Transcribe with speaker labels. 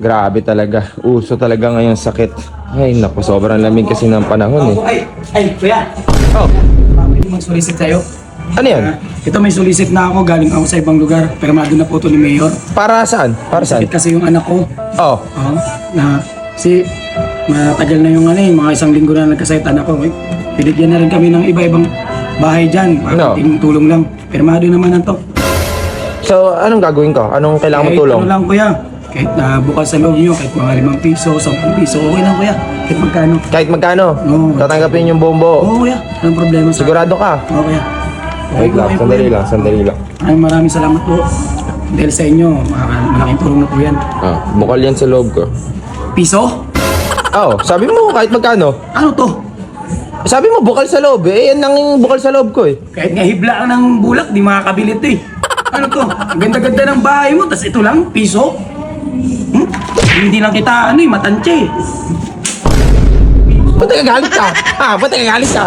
Speaker 1: Grabe talaga. Uso talaga ngayon sakit. Ay, naku, sobrang lamig kasi ng panahon eh.
Speaker 2: Ay, kuya.
Speaker 1: Oh,
Speaker 2: Pwede mag-solicit sa'yo.
Speaker 1: ano yan?
Speaker 2: Ito may solicit na ako, galing ako sa ibang lugar. Pirmado na po ito ni Mayor.
Speaker 1: Para saan? Para saan?
Speaker 2: Sakit kasi yung anak ko.
Speaker 1: Oh,
Speaker 2: Na si matagal na yung mga isang linggo na nagkasakit anak ko. Binigyan na rin kami ng iba-ibang bahay dyan.
Speaker 1: No.
Speaker 2: Tulong lang. Pirmado naman na to.
Speaker 1: so anong gagawin ko? Anong kailangan mo
Speaker 2: Kahit
Speaker 1: tulong?
Speaker 2: ano lang kuya. Kahit na bukas sa loob nyo, kahit mga 5 piso, 10 piso, okay lang kuya. Kahit magkano.
Speaker 1: Kahit magkano?
Speaker 2: Oo.
Speaker 1: Tatanggapin yung buong buo.
Speaker 2: Oo kuya, anong problema sa
Speaker 1: Sigurado ka?
Speaker 2: Oo kuya.
Speaker 1: Wait lang,
Speaker 2: Okay po
Speaker 1: sandali
Speaker 2: yan.
Speaker 1: lang, sandali lang.
Speaker 2: Maraming salamat po. Dahil sa inyo, malaking tulong na po yan.
Speaker 1: Ah, bukal yan sa loob ko.
Speaker 2: Piso?
Speaker 1: Oh, sabi mo kahit magkano?
Speaker 2: Ano to?
Speaker 1: Sabi mo bukal sa loob eh. Yan lang yung bukal sa loob ko eh.
Speaker 2: Kahit nga hibla ka ng bulak, di makakabili ito eh. Ano to? Ang ganda-ganda ng bahay mo, tas ito lang, piso? Hindi lang kita, matansya eh.
Speaker 1: Ba't nagagalit ka? Ba't nagagalit ka?